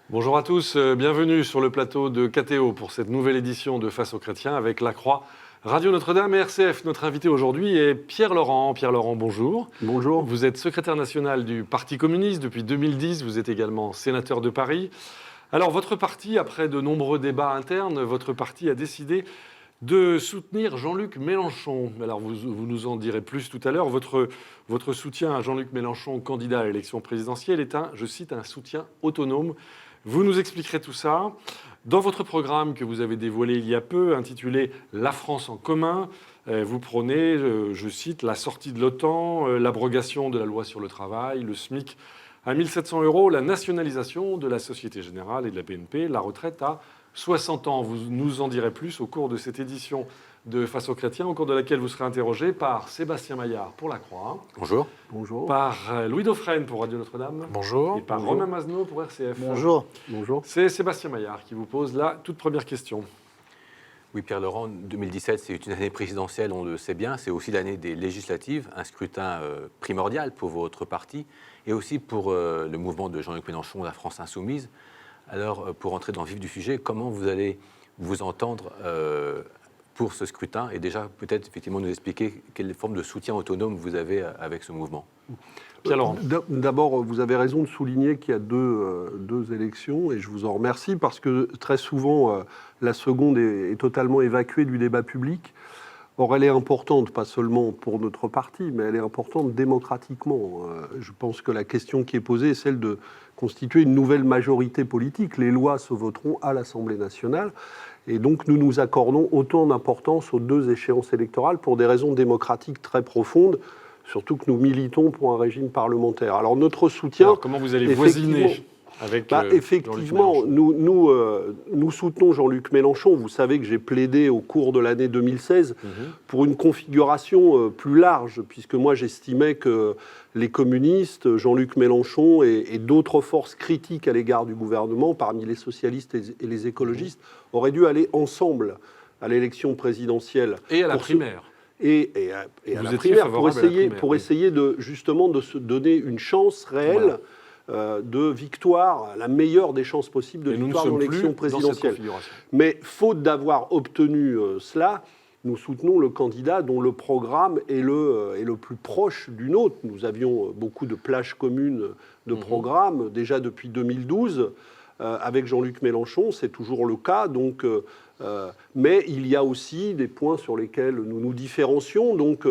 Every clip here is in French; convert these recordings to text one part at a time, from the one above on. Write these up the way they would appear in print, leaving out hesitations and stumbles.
Bonjour à tous, bienvenue sur le plateau de KTO pour cette nouvelle édition de Face aux chrétiens avec La Croix, Radio Notre-Dame et RCF. Notre invité aujourd'hui est Pierre Laurent. Pierre Laurent, bonjour. Bonjour. Vous êtes secrétaire national du Parti communiste depuis 2010, vous êtes également sénateur de Paris. Alors votre parti, après de nombreux débats internes, votre parti a décidé de soutenir Jean-Luc Mélenchon. Alors vous nous en direz plus tout à l'heure. Votre soutien à Jean-Luc Mélenchon, candidat à l'élection présidentielle, est je cite, un soutien autonome. Vous nous expliquerez tout ça. Dans votre programme que vous avez dévoilé il y a peu, intitulé « La France en commun », vous prônez, je cite, la sortie de l'OTAN, l'abrogation de la loi sur le travail, le SMIC à 1 700 €, la nationalisation de la Société Générale et de la BNP, la retraite à 60 ans. Vous nous en direz plus au cours de cette édition de Face aux chrétiens, au cours de laquelle vous serez interrogé par Sébastien Maillard pour La Croix. Bonjour. Bonjour. Par Louis Dauphren pour Radio Notre-Dame. Bonjour. Et par Bonjour. Romain Masneau pour RCF. Bonjour. Bonjour. C'est Sébastien Maillard qui vous pose la toute première question. Oui, Pierre Laurent, 2017, c'est une année présidentielle, on le sait bien. C'est aussi l'année des législatives, un scrutin primordial pour votre parti et aussi pour le mouvement de Jean-Luc Mélenchon, la France insoumise. Alors, pour entrer dans le vif du sujet, comment vous allez vous entendre pour ce scrutin et déjà peut-être effectivement nous expliquer quelle forme de soutien autonome vous avez avec ce mouvement. D'abord, vous avez raison de souligner qu'il y a deux élections et je vous en remercie parce que très souvent, la seconde est totalement évacuée du débat public. Or, elle est importante, pas seulement pour notre parti, mais elle est importante démocratiquement. Je pense que la question qui est posée est celle de constituer une nouvelle majorité politique. Les lois se voteront à l'Assemblée nationale. Et donc, nous nous accordons autant d'importance aux deux échéances électorales pour des raisons démocratiques très profondes, surtout que nous militons pour un régime parlementaire. Alors, notre soutien... Alors, comment vous allez voisiner avec effectivement, nous soutenons Jean-Luc Mélenchon. Vous savez que j'ai plaidé au cours de l'année 2016 pour une configuration plus large, puisque moi j'estimais que les communistes, Jean-Luc Mélenchon et d'autres forces critiques à l'égard du gouvernement, parmi les socialistes et les écologistes, auraient dû aller ensemble à l'élection présidentielle. Et à la primaire. Et à la primaire, pour essayer de, justement de se donner une chance réelle de victoire, la meilleure des chances possibles de victoire dans l'élection présidentielle. Mais faute d'avoir obtenu cela, nous soutenons le candidat dont le programme est le plus proche du nôtre. Nous avions beaucoup de plages communes de programme déjà depuis 2012 avec Jean-Luc Mélenchon, c'est toujours le cas. Donc, mais il y a aussi des points sur lesquels nous nous différencions. Donc,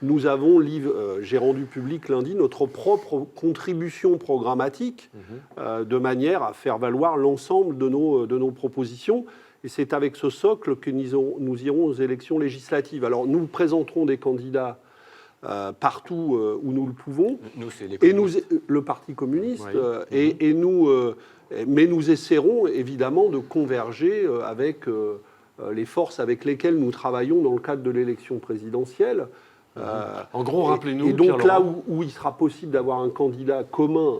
nous avons, j'ai rendu public lundi, notre propre contribution programmatique de manière à faire valoir l'ensemble de nos propositions. Et c'est avec ce socle que nous irons aux élections législatives. Alors, nous présenterons des candidats partout où nous le pouvons. Nous, c'est les communistes. Le Parti communiste. Oui. Mais nous essaierons évidemment de converger avec les forces avec lesquelles nous travaillons dans le cadre de l'élection présidentielle. En gros, rappelez-nous. Et donc là où il sera possible d'avoir un candidat commun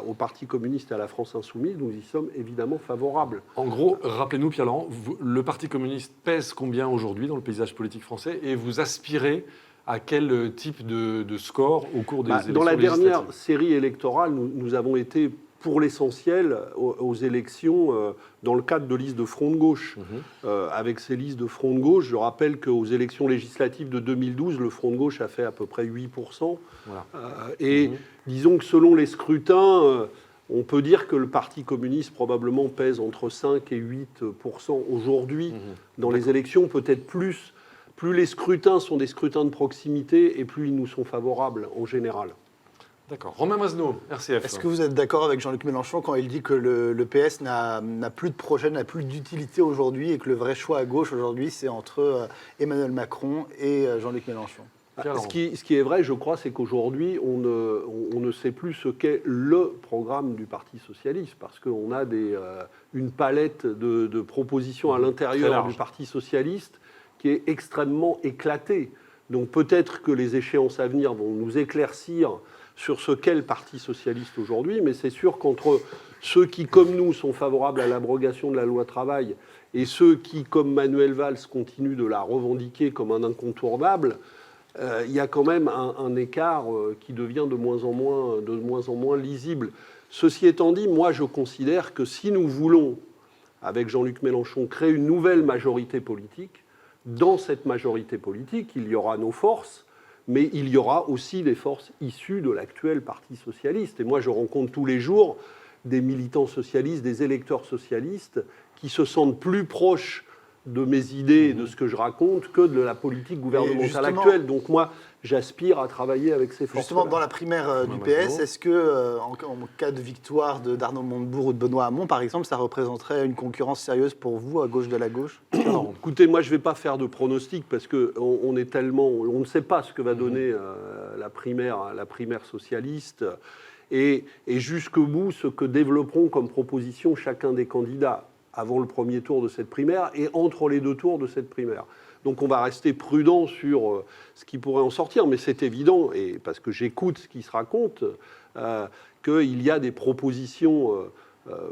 au Parti communiste et à la France insoumise, nous y sommes évidemment favorables. En gros, rappelez-nous, Pierre Laurent, le Parti communiste pèse combien aujourd'hui dans le paysage politique français et vous aspirez à quel type de score au cours des élections Dans la législatives ? dernière série électorale, nous avons été pour l'essentiel aux élections dans le cadre de listes de front de gauche. Avec ces listes de front de gauche, je rappelle qu'aux élections législatives de 2012, le front de gauche a fait à peu près 8%. Voilà. Disons que selon les scrutins, on peut dire que le Parti communiste probablement pèse entre 5 et 8% aujourd'hui dans les élections, peut-être plus. Plus les scrutins sont des scrutins de proximité et plus ils nous sont favorables en général. D'accord. Romain Masneau, RCF. Est-ce que vous êtes d'accord avec Jean-Luc Mélenchon quand il dit que le PS n'a plus de projet, n'a plus d'utilité aujourd'hui et que le vrai choix à gauche aujourd'hui, c'est entre Emmanuel Macron et Jean-Luc Mélenchon ? Ce qui est vrai, je crois, c'est qu'aujourd'hui, on ne sait plus ce qu'est le programme du Parti socialiste, parce qu'on a une palette de propositions à l'intérieur du Parti socialiste qui est extrêmement éclatée. Donc peut-être que les échéances à venir vont nous éclaircir sur ce qu'est le Parti socialiste aujourd'hui, mais c'est sûr qu'entre ceux qui, comme nous, sont favorables à l'abrogation de la loi travail et ceux qui, comme Manuel Valls, continuent de la revendiquer comme un incontournable, il y a quand même un écart qui devient de moins en moins lisible. Ceci étant dit, moi, je considère que si nous voulons, avec Jean-Luc Mélenchon, créer une nouvelle majorité politique, dans cette majorité politique, il y aura nos forces, mais il y aura aussi les forces issues de l'actuel Parti socialiste. Et moi, je rencontre tous les jours des militants socialistes, des électeurs socialistes, qui se sentent plus proches de mes idées et de ce que je raconte que de la politique gouvernementale actuelle. Donc moi, j'aspire à travailler avec ces forces. Justement, dans la primaire du PS, est-ce que, en cas de victoire d'Arnaud Montebourg ou de Benoît Hamon, par exemple, ça représenterait une concurrence sérieuse pour vous, à gauche de la gauche? Alors, écoutez, moi, je ne vais pas faire de pronostic parce qu'on est tellement... On ne sait pas ce que va donner la primaire socialiste et jusqu'au bout ce que développeront comme proposition chacun des candidats avant le premier tour de cette primaire et entre les deux tours de cette primaire. Donc on va rester prudent sur ce qui pourrait en sortir, mais c'est évident, et parce que j'écoute ce qui se raconte, qu'il y a des propositions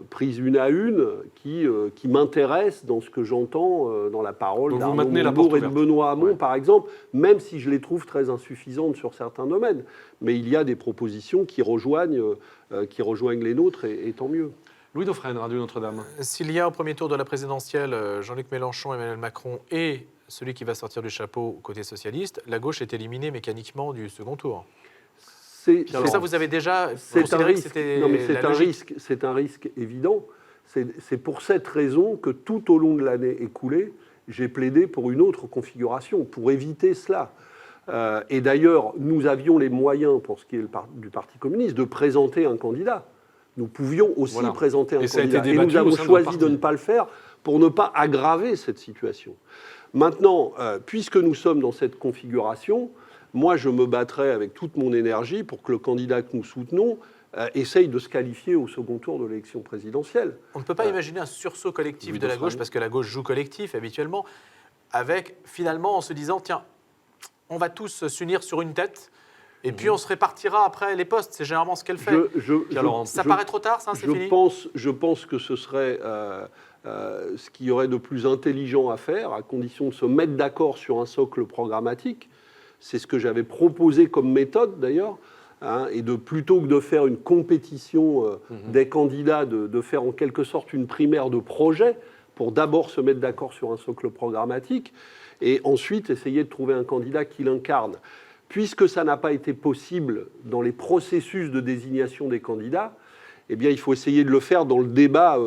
prises une à une qui m'intéressent dans ce que j'entends dans la parole d'Arnaud Montebourg et de Benoît Hamon, par exemple, même si je les trouve très insuffisantes sur certains domaines. Mais il y a des propositions qui rejoignent les nôtres, et tant mieux. Louis Dauphren, Radio Notre-Dame. S'il y a au premier tour de la présidentielle Jean-Luc Mélenchon, Emmanuel Macron et celui qui va sortir du chapeau côté socialiste, la gauche est éliminée mécaniquement du second tour. Ça, vous avez déjà considéré que c'était la logique. C'est un risque évident. C'est pour cette raison que tout au long de l'année écoulée, j'ai plaidé pour une autre configuration, pour éviter cela. Et d'ailleurs, nous avions les moyens, pour ce qui est du Parti communiste, de présenter un candidat. Nous pouvions aussi présenter un candidat. Et nous avons choisi de ne pas le faire pour ne pas aggraver cette situation. Maintenant, puisque nous sommes dans cette configuration, moi, je me battrai avec toute mon énergie pour que le candidat que nous soutenons essaye de se qualifier au second tour de l'élection présidentielle. On ne peut pas imaginer un sursaut collectif de la gauche, parce que la gauche joue collectif habituellement, avec finalement en se disant, tiens, on va tous s'unir sur une tête, et puis on se répartira après les postes. C'est généralement ce qu'elle fait. Ça paraît trop tard, ça, c'est fini. Je pense que ce serait ce qu'il y aurait de plus intelligent à faire, à condition de se mettre d'accord sur un socle programmatique. C'est ce que j'avais proposé comme méthode, d'ailleurs, et plutôt que de faire une compétition des candidats, de faire en quelque sorte une primaire de projet, pour d'abord se mettre d'accord sur un socle programmatique, et ensuite essayer de trouver un candidat qui l'incarne. Puisque ça n'a pas été possible dans les processus de désignation des candidats, eh bien, il faut essayer de le faire dans le débat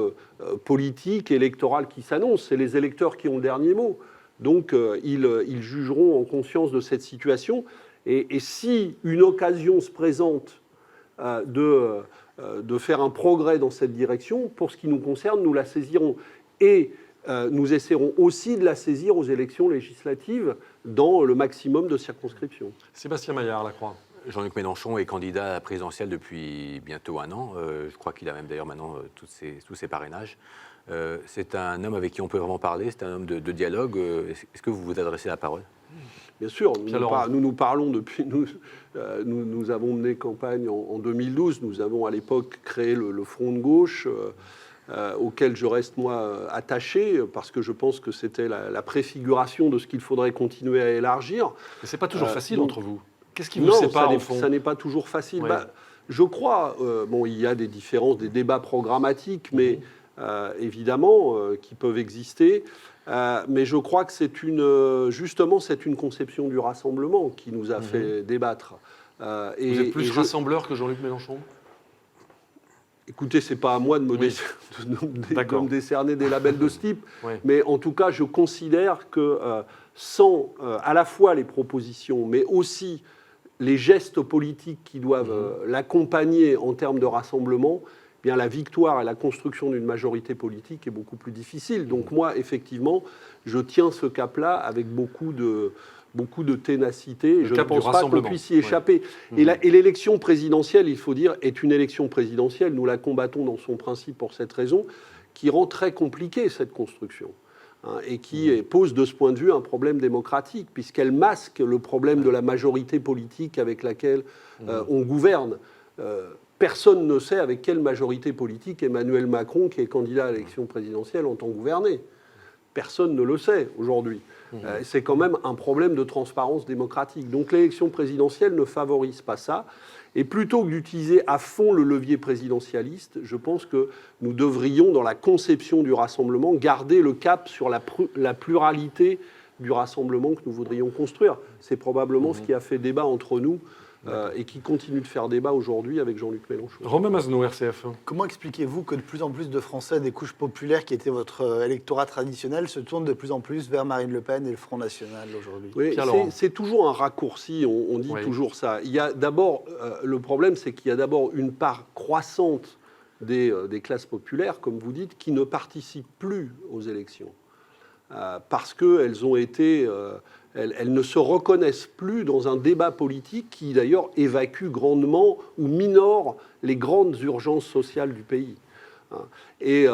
politique, électoral qui s'annonce. C'est les électeurs qui ont le dernier mot. Donc, ils jugeront en conscience de cette situation. Et si une occasion se présente de faire un progrès dans cette direction, pour ce qui nous concerne, nous la saisirons. Et nous essaierons aussi de la saisir aux élections législatives dans le maximum de circonscriptions. Sébastien Maillard, La Croix. Jean-Luc Mélenchon est candidat à la présidentielle depuis bientôt un an. Je crois qu'il a même d'ailleurs maintenant tous ses parrainages. C'est un homme avec qui on peut vraiment parler, c'est un homme de dialogue. Est-ce que vous vous adressez la parole ? Bien sûr, nous parlons depuis... Nous avons mené campagne en 2012. Nous avons à l'époque créé le Front de gauche, auquel je reste, moi, attaché, parce que je pense que c'était la préfiguration de ce qu'il faudrait continuer à élargir. Mais ce n'est pas toujours facile entre vous. Qu'est-ce qui vous sépare, au fond ? Ça n'est pas toujours facile. Ouais. Je crois, il y a des différences, des débats programmatiques, mais évidemment, qui peuvent exister. Mais je crois que c'est justement une conception du rassemblement qui nous a fait débattre. Vous êtes plus rassembleur que Jean-Luc Mélenchon ? Écoutez, ce n'est pas à moi de me décerner des labels de ce type, mais en tout cas, je considère que sans à la fois les propositions, mais aussi les gestes politiques qui doivent l'accompagner en termes de rassemblement, eh bien la victoire et la construction d'une majorité politique est beaucoup plus difficile. Donc moi, effectivement, je tiens ce cap-là avec beaucoup de ténacité. Je ne pense pas qu'on puisse y échapper. Et l'élection présidentielle, il faut dire, est une élection présidentielle. Nous la combattons dans son principe pour cette raison, qui rend très compliquée cette construction. Et qui pose de ce point de vue un problème démocratique, puisqu'elle masque le problème de la majorité politique avec laquelle on gouverne. Personne ne sait avec quelle majorité politique Emmanuel Macron, qui est candidat à l'élection présidentielle, entend gouverner. Personne ne le sait aujourd'hui. C'est quand même un problème de transparence démocratique. Donc l'élection présidentielle ne favorise pas ça. Et plutôt que d'utiliser à fond le levier présidentialiste, je pense que nous devrions, dans la conception du rassemblement, garder le cap sur la pluralité du rassemblement que nous voudrions construire. C'est probablement ce qui a fait débat entre nous et qui continue de faire débat aujourd'hui avec Jean-Luc Mélenchon. Romain Masneau, RCF. Comment expliquez-vous que de plus en plus de Français des couches populaires qui étaient votre électorat traditionnel se tournent de plus en plus vers Marine Le Pen et le Front National aujourd'hui? Oui, c'est toujours un raccourci, on dit toujours ça. Il y a d'abord, le problème, c'est qu'il y a d'abord une part croissante des classes populaires, comme vous dites, qui ne participent plus aux élections. Parce qu'elles ont été... Elles ne se reconnaissent plus dans un débat politique qui, d'ailleurs, évacue grandement ou minore les grandes urgences sociales du pays. Et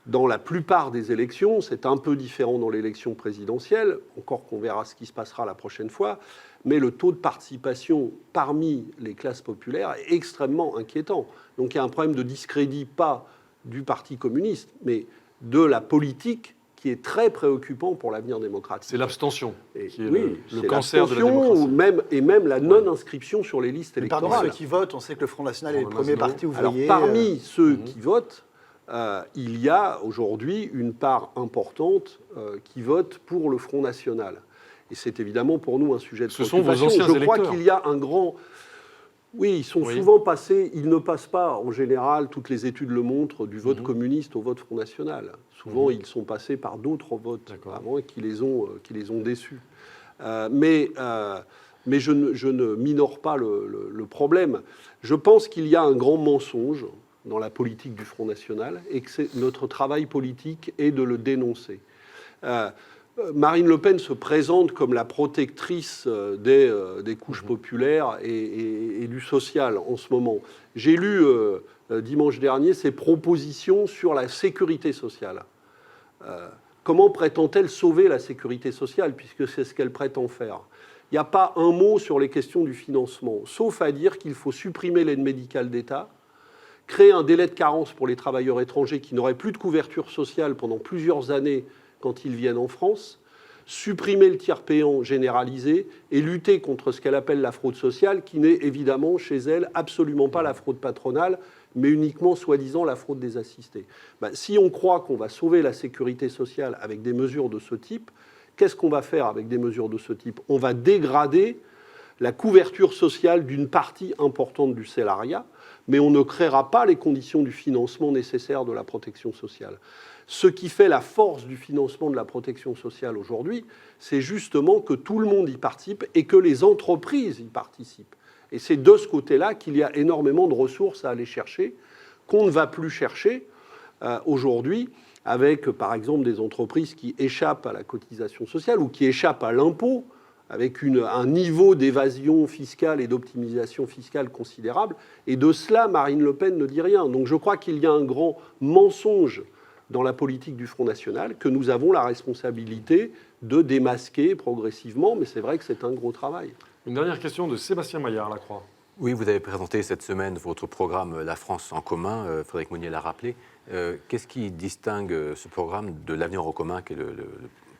dans la plupart des élections, c'est un peu différent dans l'élection présidentielle, encore qu'on verra ce qui se passera la prochaine fois, mais le taux de participation parmi les classes populaires est extrêmement inquiétant. Donc il y a un problème de discrédit, pas du Parti communiste, mais de la politique, qui est très préoccupant pour l'avenir démocratique. C'est l'abstention qui est oui, le cancer de la démocratie. Et même la non-inscription sur les listes électorales. Parmi ceux qui votent, on sait que le Front National est le premier parti ouvrier. Alors, parmi ceux qui votent, il y a aujourd'hui une part importante qui vote pour le Front National. Et c'est évidemment pour nous un sujet de préoccupation. Ce sont vos anciens électeurs. Je crois qu'il y a un grand... Oui, ils sont souvent passés, ils ne passent pas, en général, toutes les études le montrent, du vote communiste au vote Front National. Souvent, ils sont passés par d'autres votes avant qui les ont déçus. Mais je ne minore pas le problème. Je pense qu'il y a un grand mensonge dans la politique du Front National et que notre travail politique est de le dénoncer. Marine Le Pen se présente comme la protectrice des couches populaires et du social en ce moment. J'ai lu dimanche dernier ses propositions sur la sécurité sociale. Comment prétend-elle sauver la sécurité sociale, puisque c'est ce qu'elle prétend faire? Il n'y a pas un mot sur les questions du financement, sauf à dire qu'il faut supprimer l'aide médicale d'État, créer un délai de carence pour les travailleurs étrangers qui n'auraient plus de couverture sociale pendant plusieurs années quand ils viennent en France, supprimer le tiers payant généralisé et lutter contre ce qu'elle appelle la fraude sociale, qui n'est évidemment chez elle absolument pas la fraude patronale, mais uniquement, soi-disant, la fraude des assistés. Si on croit qu'on va sauver la sécurité sociale avec des mesures de ce type, qu'est-ce qu'on va faire avec des mesures de ce type? On va dégrader la couverture sociale d'une partie importante du salariat, mais on ne créera pas les conditions du financement nécessaire de la protection sociale. Ce qui fait la force du financement de la protection sociale aujourd'hui, c'est justement que tout le monde y participe et que les entreprises y participent. Et c'est de ce côté-là qu'il y a énormément de ressources à aller chercher, qu'on ne va plus chercher aujourd'hui avec, par exemple, des entreprises qui échappent à la cotisation sociale ou qui échappent à l'impôt, avec un niveau d'évasion fiscale et d'optimisation fiscale considérable. Et de cela, Marine Le Pen ne dit rien. Donc je crois qu'il y a un grand mensonge dans la politique du Front National, que nous avons la responsabilité de démasquer progressivement, mais c'est vrai que c'est un gros travail. Une dernière question de Sébastien Maillard, La Croix. Oui, vous avez présenté cette semaine votre programme La France en commun, Frédéric Monnier l'a rappelé. Qu'est-ce qui distingue ce programme de l'Avenir en commun, qui est le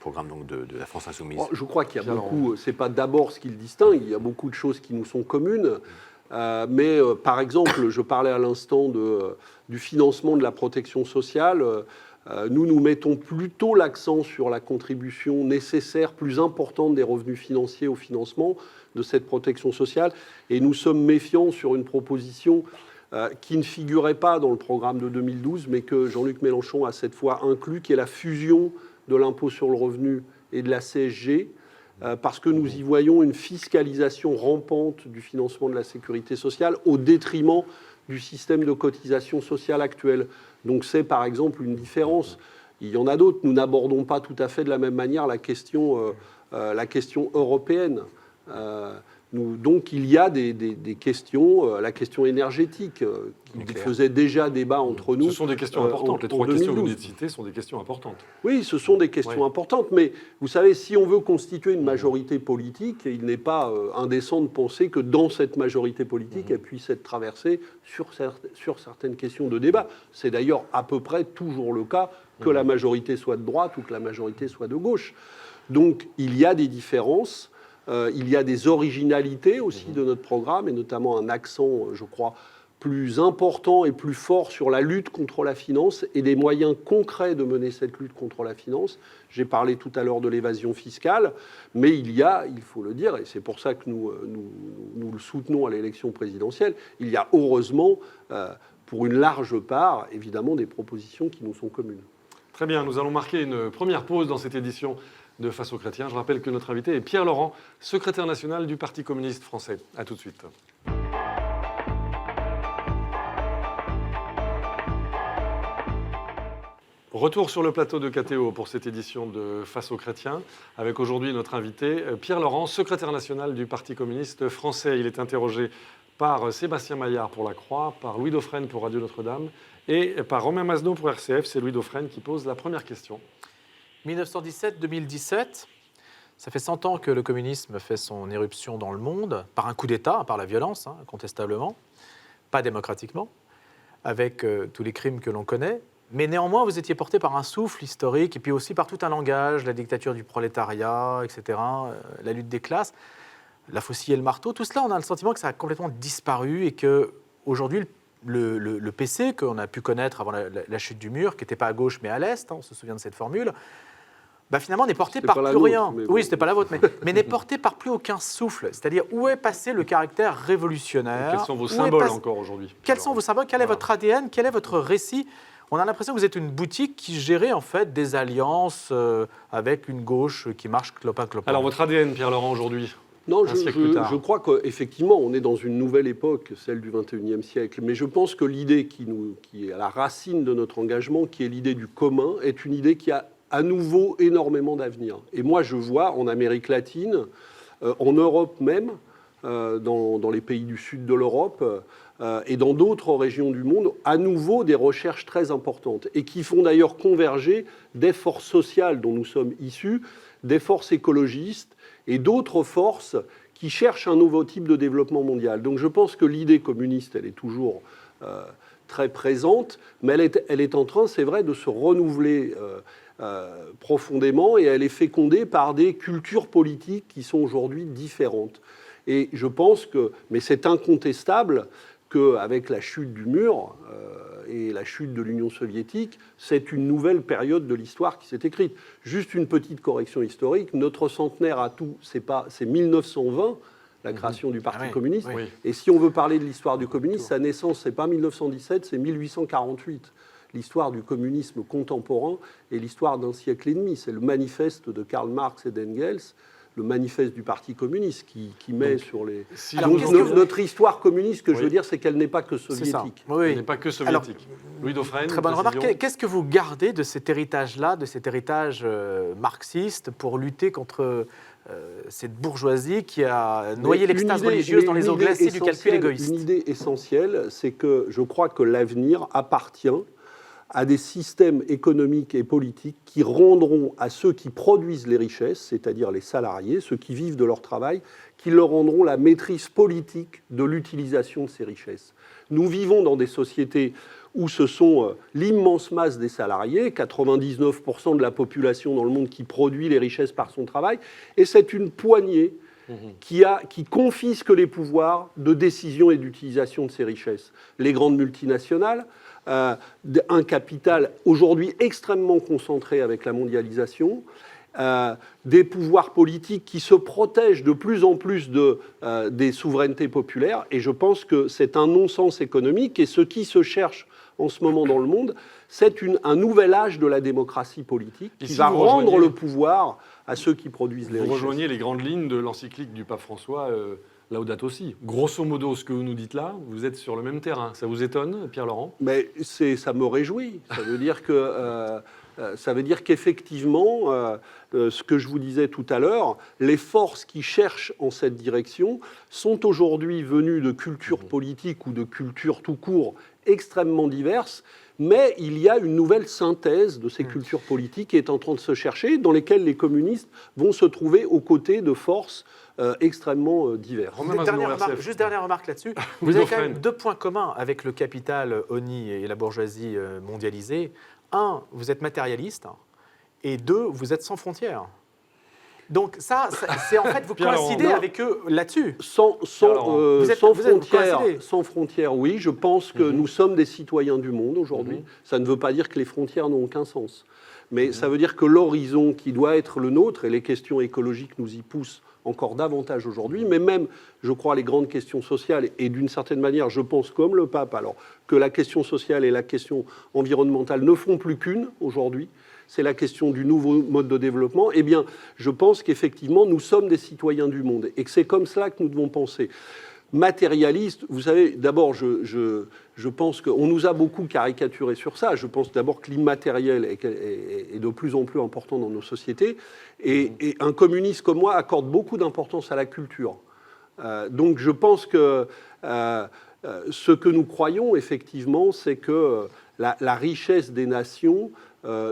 programme donc, de la France insoumise? Je crois qu'il y a beaucoup, c'est pas d'abord ce qui le distingue, il y a beaucoup de choses qui nous sont communes. Mais par exemple, je parlais à l'instant du financement de la protection sociale. Nous mettons plutôt l'accent sur la contribution nécessaire, plus importante des revenus financiers au financement de cette protection sociale. Et nous sommes méfiants sur une proposition qui ne figurait pas dans le programme de 2012, mais que Jean-Luc Mélenchon a cette fois inclus, qui est la fusion de l'impôt sur le revenu et de la CSG, parce que nous y voyons une fiscalisation rampante du financement de la sécurité sociale au détriment du système de cotisation sociale actuel. Donc c'est par exemple une différence. Il y en a d'autres. Nous n'abordons pas tout à fait de la même manière la question européenne. Donc il y a des questions, la question énergétique, qui faisait déjà débat entre nous. Ce sont des questions importantes. Les trois questions que vous citez sont des questions importantes. Oui, ce sont des questions importantes. Mais vous savez, si on veut constituer une majorité politique, il n'est pas indécent de penser que dans cette majorité politique, elle puisse être traversée sur certaines questions de débat. C'est d'ailleurs à peu près toujours le cas, que la majorité soit de droite ou que la majorité soit de gauche. Donc il y a des différences. Il y a des originalités aussi de notre programme, et notamment un accent, je crois, plus important et plus fort sur la lutte contre la finance et des moyens concrets de mener cette lutte contre la finance. J'ai parlé tout à l'heure de l'évasion fiscale, mais il faut le dire, et c'est pour ça que nous le soutenons à l'élection présidentielle, il y a heureusement, pour une large part, évidemment, des propositions qui nous sont communes. Très bien, nous allons marquer une première pause dans cette édition de Face aux Chrétiens. Je rappelle que notre invité est Pierre Laurent, secrétaire national du Parti communiste français. A tout de suite. Retour sur le plateau de KTO pour cette édition de Face aux Chrétiens, avec aujourd'hui notre invité Pierre Laurent, secrétaire national du Parti communiste français. Il est interrogé par Sébastien Maillard pour La Croix, par Louis Dauphren pour Radio Notre-Dame et par Romain Masneau pour RCF. C'est Louis Dauphren qui pose la première question. 1917-2017, ça fait 100 ans que le communisme fait son éruption dans le monde, par un coup d'État, par la violence, incontestablement, pas démocratiquement, avec tous les crimes que l'on connaît. Mais néanmoins, vous étiez porté par un souffle historique et puis aussi par tout un langage, la dictature du prolétariat, etc., la lutte des classes, la faucille et le marteau. Tout cela, on a le sentiment que ça a complètement disparu et qu'aujourd'hui, le PC qu'on a pu connaître avant la chute du mur, qui n'était pas à gauche mais à l'est, on se souvient de cette formule, finalement n'est porté par plus rien. Oui, c'était pas la vôtre, mais n'est porté par plus aucun souffle. C'est-à-dire, où est passé le caractère révolutionnaire? Quels sont vos symboles encore aujourd'hui? Quels sont vos symboles? Quel est votre ADN? Quel est votre récit? On a l'impression que vous êtes une boutique qui gérait en fait des alliances avec une gauche qui marche clopin-clopin. Alors votre ADN, Pierre Laurent, aujourd'hui? Non, je crois qu'effectivement, on est dans une nouvelle époque, celle du XXIe siècle. Mais je pense que l'idée qui est à la racine de notre engagement, qui est l'idée du commun, est une idée qui a à nouveau énormément d'avenir. Et moi, je vois en Amérique latine, en Europe même, dans les pays du sud de l'Europe et dans d'autres régions du monde, à nouveau des recherches très importantes et qui font d'ailleurs converger des forces sociales dont nous sommes issus, des forces écologistes et d'autres forces qui cherchent un nouveau type de développement mondial. Donc je pense que l'idée communiste, elle est toujours très présente, mais elle est en train, c'est vrai, de se renouveler profondément et elle est fécondée par des cultures politiques qui sont aujourd'hui différentes. Et je pense que, mais c'est incontestable, qu'avec la chute du mur et la chute de l'Union soviétique, c'est une nouvelle période de l'histoire qui s'est écrite. Juste une petite correction historique, notre centenaire à tout, c'est 1920, la création du Parti communiste. Oui. Et si on veut parler de l'histoire du communisme, sa naissance, c'est pas 1917, c'est 1848. L'histoire du communisme contemporain est l'histoire d'un siècle et demi. C'est le manifeste de Karl Marx et d'Engels, le manifeste du Parti communiste qui met sur les... Notre histoire communiste, je veux dire, c'est qu'elle n'est pas que soviétique. Elle n'est pas que soviétique. Louis Dauphren, très bonne remarque. Qu'est-ce que vous gardez de cet héritage-là, de cet héritage marxiste pour lutter contre cette bourgeoisie qui a noyé l'extase religieuse dans les eaux glacées du calcul égoïste? Une idée essentielle, c'est que je crois que l'avenir appartient à des systèmes économiques et politiques qui rendront à ceux qui produisent les richesses, c'est-à-dire les salariés, ceux qui vivent de leur travail, qui leur rendront la maîtrise politique de l'utilisation de ces richesses. Nous vivons dans des sociétés où ce sont l'immense masse des salariés, 99% de la population dans le monde qui produit les richesses par son travail, et c'est une poignée qui confisque les pouvoirs de décision et d'utilisation de ces richesses. Les grandes multinationales, un capital aujourd'hui extrêmement concentré avec la mondialisation, des pouvoirs politiques qui se protègent de plus en plus des souverainetés populaires, et je pense que c'est un non-sens économique, et ce qui se cherche en ce moment dans le monde, c'est un nouvel âge de la démocratie politique qui va rendre le pouvoir à ceux qui produisent les richesses. Vous rejoignez les grandes lignes de l'encyclique du pape François, Laudato Si. Grosso modo, ce que vous nous dites là, vous êtes sur le même terrain. Ça vous étonne, Pierre Laurent? Mais ça me réjouit. Ça veut dire qu'effectivement, ce que je vous disais tout à l'heure, les forces qui cherchent en cette direction sont aujourd'hui venues de cultures politiques ou de cultures tout court extrêmement diverses, mais il y a une nouvelle synthèse de ces cultures politiques qui est en train de se chercher, dans lesquelles les communistes vont se trouver aux côtés de forces extrêmement diverses. Dernière remarque là-dessus. Vous avez quand même deux points communs avec le capital honni et la bourgeoisie mondialisée. Un, vous êtes matérialiste, et deux, vous êtes sans frontières. Donc ça, c'est en fait, vous coïncidez avec eux là-dessus. Sans frontières, oui. Je pense que nous sommes des citoyens du monde aujourd'hui. Ça ne veut pas dire que les frontières n'ont aucun sens. Mais ça veut dire que l'horizon qui doit être le nôtre, et les questions écologiques nous y poussent encore davantage aujourd'hui, mais même, je crois, les grandes questions sociales, et d'une certaine manière, je pense comme le pape, alors que la question sociale et la question environnementale ne font plus qu'une aujourd'hui, c'est la question du nouveau mode de développement, eh bien, je pense qu'effectivement, nous sommes des citoyens du monde, et que c'est comme cela que nous devons penser. Matérialiste, vous savez, d'abord, je pense qu'on nous a beaucoup caricaturé sur ça. Je pense d'abord que l'immatériel est de plus en plus important dans nos sociétés. Et un communiste comme moi accorde beaucoup d'importance à la culture. Donc je pense que ce que nous croyons, effectivement, c'est que la richesse des nations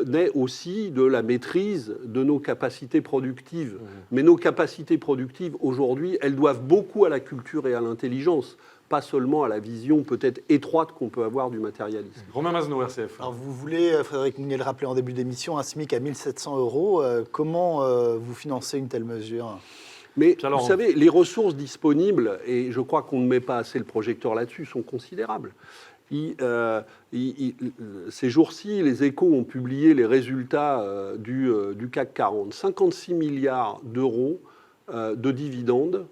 naît aussi de la maîtrise de nos capacités productives. Mais nos capacités productives, aujourd'hui, elles doivent beaucoup à la culture et à l'intelligence, pas seulement à la vision peut-être étroite qu'on peut avoir du matérialisme. Romain Masneau, RCF. Alors vous voulez, Frédéric Mounier le rappelait en début d'émission, un SMIC à 1 700 €. Comment vous financez une telle mesure ? Mais vous savez, les ressources disponibles, et je crois qu'on ne met pas assez le projecteur là-dessus, sont considérables. Ces jours-ci, les Échos ont publié les résultats du CAC 40. 56 milliards d'euros de dividendes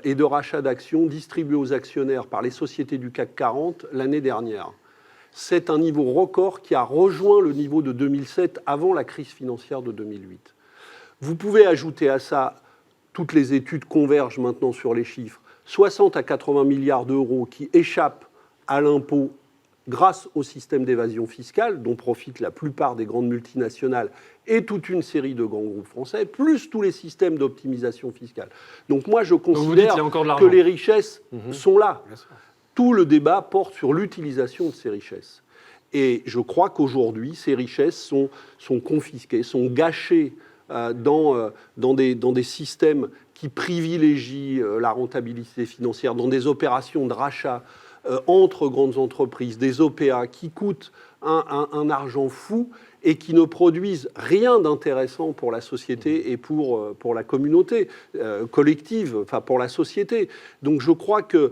et de rachats d'actions distribués aux actionnaires par les sociétés du CAC 40 l'année dernière. C'est un niveau record qui a rejoint le niveau de 2007 avant la crise financière de 2008. Vous pouvez ajouter à ça, toutes les études convergent maintenant sur les chiffres, 60 à 80 milliards d'euros qui échappent à l'impôt grâce au système d'évasion fiscale dont profitent la plupart des grandes multinationales et toute une série de grands groupes français, plus tous les systèmes d'optimisation fiscale. Donc moi, je considère que les richesses sont là. Tout le débat porte sur l'utilisation de ces richesses. Et je crois qu'aujourd'hui, ces richesses sont confisquées, sont gâchées dans des systèmes qui privilégient la rentabilité financière, dans des opérations de rachat entre grandes entreprises, des OPA qui coûtent un argent fou et qui ne produisent rien d'intéressant pour la société et pour la communauté collective, enfin pour la société. Donc je crois que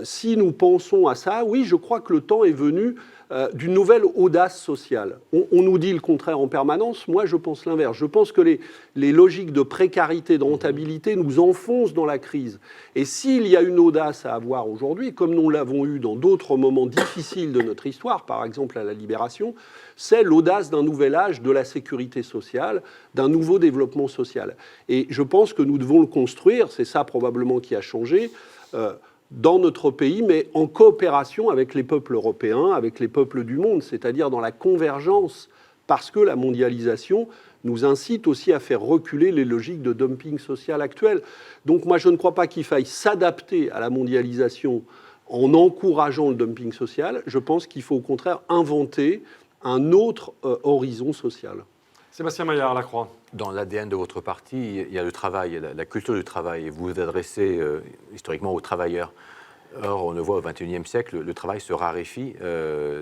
si nous pensons à ça, oui, je crois que le temps est venu d'une nouvelle audace sociale. On nous dit le contraire en permanence. Moi, je pense l'inverse. Je pense que les logiques de précarité, de rentabilité nous enfoncent dans la crise. Et s'il y a une audace à avoir aujourd'hui, comme nous l'avons eu dans d'autres moments difficiles de notre histoire, par exemple à la Libération, c'est l'audace d'un nouvel âge de la sécurité sociale, d'un nouveau développement social. Et je pense que nous devons le construire, c'est ça probablement qui a changé, dans notre pays, mais en coopération avec les peuples européens, avec les peuples du monde, c'est-à-dire dans la convergence, parce que la mondialisation nous incite aussi à faire reculer les logiques de dumping social actuelles. Donc moi, je ne crois pas qu'il faille s'adapter à la mondialisation en encourageant le dumping social. Je pense qu'il faut au contraire inventer un autre horizon social. Sébastien Maillard, La Croix. Dans l'ADN de votre parti, il y a le travail, la culture du travail. Et vous vous adressez historiquement aux travailleurs. Or, on le voit au XXIe siècle, le travail se raréfie.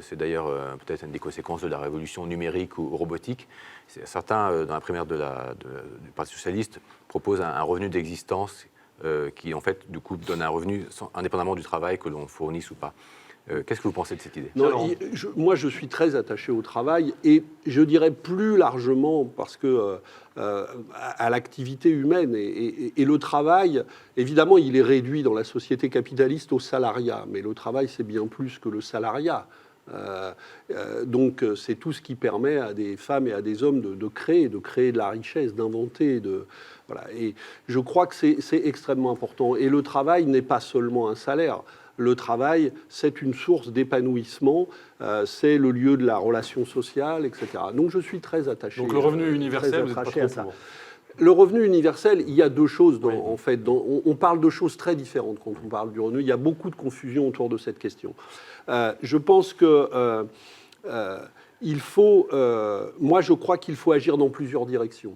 C'est d'ailleurs peut-être une des conséquences de la révolution numérique ou robotique. Certains, dans la primaire du Parti socialiste, proposent un revenu d'existence qui, en fait, du coup, donne un revenu indépendamment du travail que l'on fournisse ou pas. Qu'est-ce que vous pensez de cette idée ? Non, moi, je suis très attaché au travail et je dirais plus largement parce que à l'activité humaine et le travail, évidemment, il est réduit dans la société capitaliste au salariat, mais le travail, c'est bien plus que le salariat. Donc, c'est tout ce qui permet à des femmes et à des hommes de créer de la richesse, d'inventer, voilà. Et je crois que c'est extrêmement important. Et le travail n'est pas seulement un salaire. Le travail, c'est une source d'épanouissement, c'est le lieu de la relation sociale, etc. Donc je suis très attaché. Donc le revenu universel, vous êtes pas trop pour. Le revenu universel, il y a deux choses. En fait, on parle de choses très différentes quand on parle du revenu. Il y a beaucoup de confusion autour de cette question. Je pense que moi, je crois qu'il faut agir dans plusieurs directions.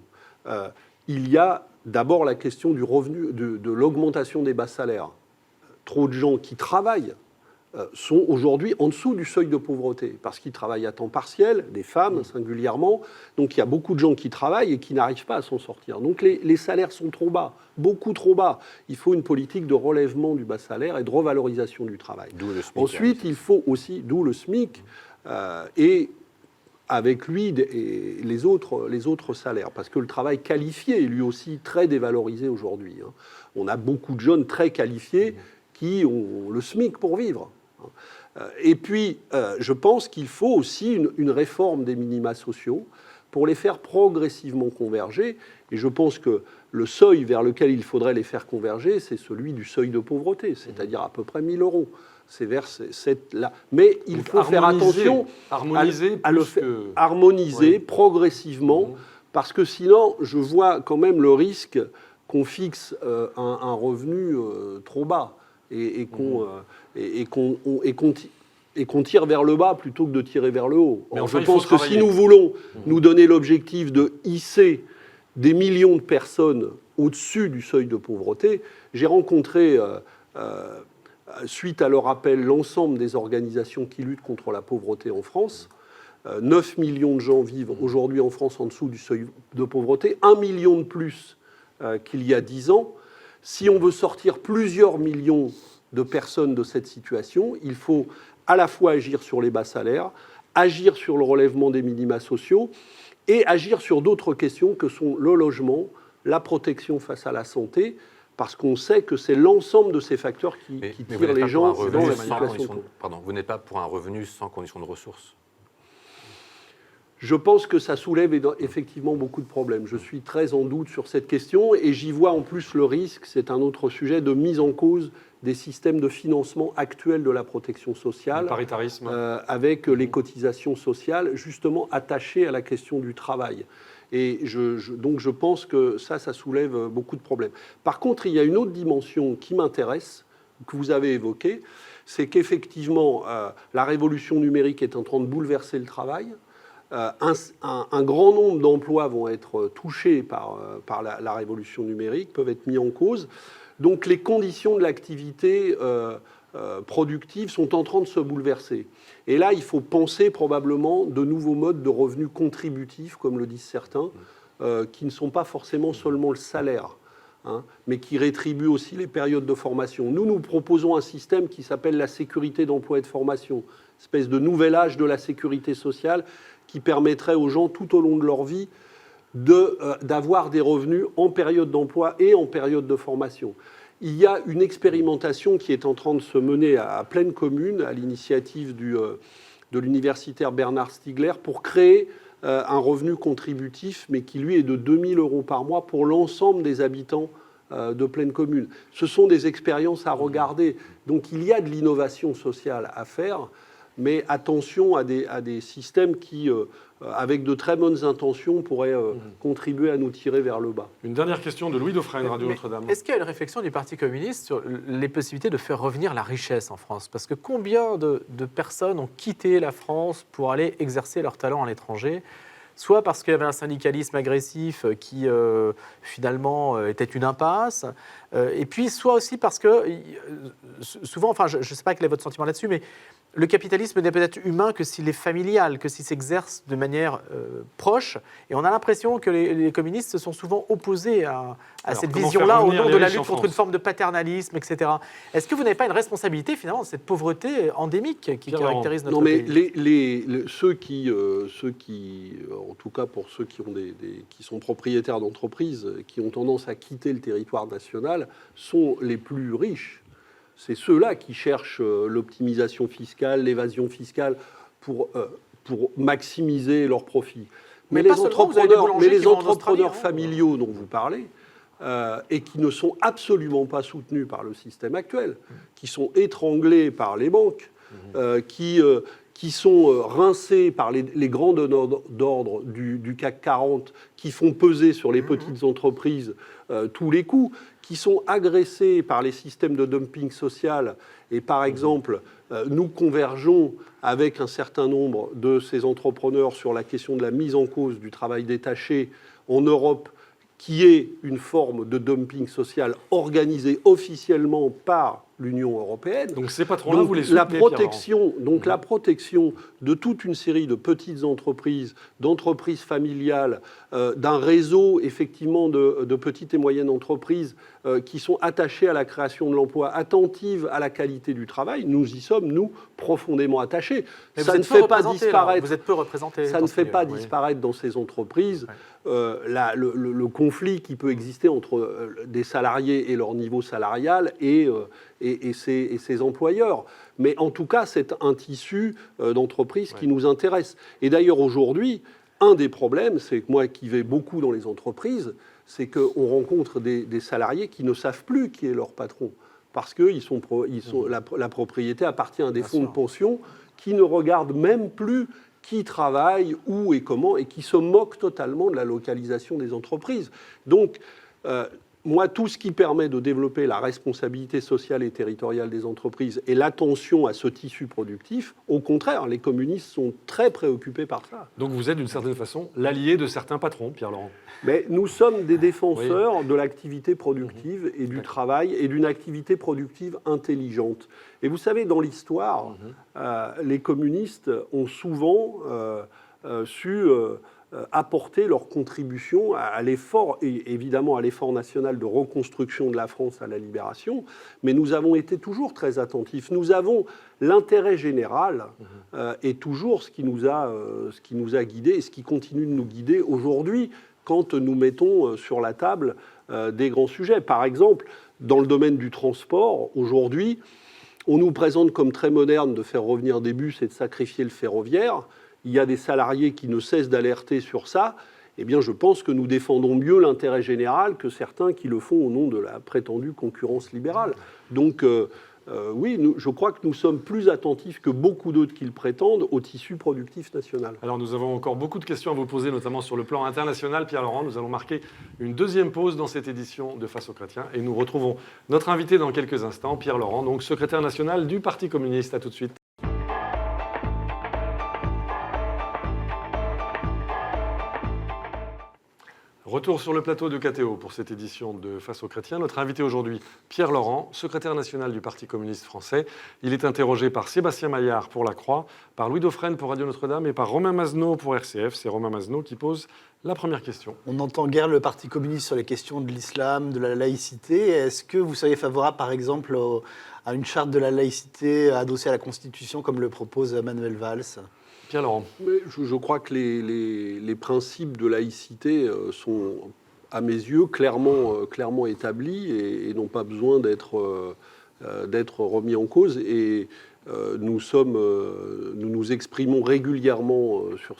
Il y a d'abord la question du revenu, de l'augmentation des bas salaires. Trop de gens qui travaillent sont aujourd'hui en dessous du seuil de pauvreté, parce qu'ils travaillent à temps partiel, des femmes singulièrement. Donc il y a beaucoup de gens qui travaillent et qui n'arrivent pas à s'en sortir. Donc les salaires sont trop bas, beaucoup trop bas. Il faut une politique de relèvement du bas salaire et de revalorisation du travail. D'où le SMIC. Ensuite, il faut aussi, d'où le SMIC, et avec lui et les autres salaires, parce que le travail qualifié est lui aussi très dévalorisé aujourd'hui. On a beaucoup de jeunes très qualifiés qui ont le SMIC pour vivre. Et puis, je pense qu'il faut aussi une réforme des minima sociaux pour les faire progressivement converger. Et je pense que le seuil vers lequel il faudrait les faire converger, c'est celui du seuil de pauvreté, c'est-à-dire à peu près 1 000 euros. C'est vers cette-là. Mais il faut faire attention à le faire harmoniser progressivement, parce que sinon, je vois quand même le risque qu'on fixe un revenu trop bas et qu'on tire vers le bas plutôt que de tirer vers le haut. Mais enfin, je pense que si nous voulons nous donner l'objectif de hisser des millions de personnes au-dessus du seuil de pauvreté, j'ai rencontré, suite à leur appel, l'ensemble des organisations qui luttent contre la pauvreté en France. 9 millions de gens vivent aujourd'hui en France en dessous du seuil de pauvreté, 1 million de plus qu'il y a 10 ans. Si on veut sortir plusieurs millions de personnes de cette situation, il faut à la fois agir sur les bas salaires, agir sur le relèvement des minima sociaux et agir sur d'autres questions que sont le logement, la protection face à la santé, parce qu'on sait que c'est l'ensemble de ces facteurs qui tirent les gens dans la situation. Pardon, vous n'êtes pas pour un revenu sans condition de ressources? Je pense que ça soulève effectivement beaucoup de problèmes. Je suis très en doute sur cette question et j'y vois en plus le risque, c'est un autre sujet, de mise en cause des systèmes de financement actuels de la protection sociale, le paritarisme, avec les cotisations sociales justement attachées à la question du travail. Et donc je pense que ça soulève beaucoup de problèmes. Par contre, il y a une autre dimension qui m'intéresse, que vous avez évoquée, c'est qu'effectivement, la révolution numérique est en train de bouleverser le travail. Un grand nombre d'emplois vont être touchés par la révolution numérique, peuvent être mis en cause. Donc les conditions de l'activité productive sont en train de se bouleverser. Et là, il faut penser probablement de nouveaux modes de revenus contributifs, comme le disent certains, qui ne sont pas forcément seulement le salaire, mais qui rétribuent aussi les périodes de formation. Nous proposons un système qui s'appelle la sécurité d'emploi et de formation, espèce de nouvel âge de la sécurité sociale, qui permettrait aux gens tout au long de leur vie d'avoir des revenus en période d'emploi et en période de formation. Il y a une expérimentation qui est en train de se mener à Plaine Commune, à l'initiative de l'universitaire Bernard Stiegler, pour créer un revenu contributif, mais qui lui est de 2 000 € par mois pour l'ensemble des habitants de Plaine Commune. Ce sont des expériences à regarder. Donc il y a de l'innovation sociale à faire, mais attention à des systèmes qui, avec de très bonnes intentions, pourraient contribuer à nous tirer vers le bas. Une dernière question de Louis Dauphren, Radio Notre-Dame. Est-ce qu'il y a une réflexion du Parti communiste sur les possibilités de faire revenir la richesse en France? Parce que combien de personnes ont quitté la France pour aller exercer leur talent à l'étranger, soit parce qu'il y avait un syndicalisme agressif qui finalement était une impasse, et puis soit aussi parce que souvent, enfin je ne sais pas quel est votre sentiment là-dessus, mais le capitalisme n'est peut-être humain que s'il est familial, que s'il s'exerce de manière proche. Et on a l'impression que les communistes se sont souvent opposés à cette vision-là au nom de la lutte contre une forme de paternalisme, etc. Est-ce que vous n'avez pas une responsabilité, finalement, de cette pauvreté endémique qui caractérise notre pays? Non, mais ceux qui, en tout cas pour ceux qui sont propriétaires d'entreprises, qui ont tendance à quitter le territoire national, sont les plus riches. C'est ceux-là qui cherchent l'optimisation fiscale, l'évasion fiscale pour maximiser leurs profits. Mais les entrepreneurs familiaux dont vous parlez, et qui ne sont absolument pas soutenus par le système actuel, qui sont étranglés par les banques, qui sont rincés par les grands donneurs d'ordre du CAC 40, qui font peser sur les petites entreprises tous les coûts, qui sont agressés par les systèmes de dumping social. Et par exemple, nous convergeons avec un certain nombre de ces entrepreneurs sur la question de la mise en cause du travail détaché en Europe, qui est une forme de dumping social organisé officiellement par l'Union européenne. Donc ces patrons-là, vous les soutenez, la protection de toute une série de petites entreprises, d'entreprises familiales, d'un réseau effectivement de petites et moyennes entreprises qui sont attachées à la création de l'emploi, attentives à la qualité du travail, nous y sommes, nous, profondément attachés. Mais ça ne fait pas disparaître. Vous êtes peu représenté. Ça ne fait pas disparaître dans ces entreprises le conflit qui peut exister entre des salariés et leur niveau salarial et ses employeurs. Mais en tout cas, c'est un tissu d'entreprises qui nous intéresse. Et d'ailleurs, aujourd'hui, un des problèmes, c'est que moi qui vais beaucoup dans les entreprises, c'est qu'on rencontre des salariés qui ne savent plus qui est leur patron. Parce que la propriété appartient à des fonds de pension qui ne regardent même plus qui travaille, où et comment, et qui se moquent totalement de la localisation des entreprises. Donc, moi, tout ce qui permet de développer la responsabilité sociale et territoriale des entreprises et l'attention à ce tissu productif, au contraire, les communistes sont très préoccupés par ça. Donc vous êtes d'une certaine façon l'allié de certains patrons, Pierre-Laurent. Mais nous sommes des défenseurs de l'activité productive et du travail et d'une activité productive intelligente. Et vous savez, dans l'histoire, les communistes ont souvent su apporter leur contribution à l'effort, et évidemment à l'effort national de reconstruction de la France à la libération, mais nous avons été toujours très attentifs. Nous avons l'intérêt général et toujours ce qui nous a guidés et ce qui continue de nous guider aujourd'hui quand nous mettons sur la table des grands sujets. Par exemple, dans le domaine du transport, aujourd'hui, on nous présente comme très moderne de faire revenir des bus et de sacrifier le ferroviaire. Il y a des salariés qui ne cessent d'alerter sur ça. Eh bien, je pense que nous défendons mieux l'intérêt général que certains qui le font au nom de la prétendue concurrence libérale. Donc, oui, je crois que nous sommes plus attentifs que beaucoup d'autres qui le prétendent au tissu productif national. Alors, nous avons encore beaucoup de questions à vous poser, notamment sur le plan international. Pierre-Laurent, nous allons marquer une deuxième pause dans cette édition de Face aux chrétiens. Et nous retrouvons notre invité dans quelques instants, Pierre-Laurent, donc secrétaire national du Parti communiste. À tout de suite. Retour sur le plateau de KTO pour cette édition de Face aux chrétiens. Notre invité aujourd'hui, Pierre-Laurent, secrétaire national du Parti communiste français. Il est interrogé par Sébastien Maillard pour La Croix, par Louis Dauphren pour Radio Notre-Dame et par Romain Mazenot pour RCF. C'est Romain Mazenot qui pose la première question. On n'entend guère le Parti communiste sur les questions de l'islam, de la laïcité. Est-ce que vous seriez favorable, par exemple, à une charte de la laïcité adossée à la Constitution, comme le propose Manuel Valls ? Pierre-Laurent. Je crois que les principes de laïcité sont, à mes yeux, clairement établis et n'ont pas besoin d'être remis en cause. Et nous nous exprimons régulièrement sur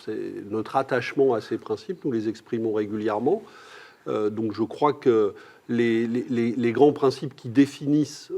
notre attachement à ces principes, nous les exprimons régulièrement. Donc je crois que les grands principes qui définissent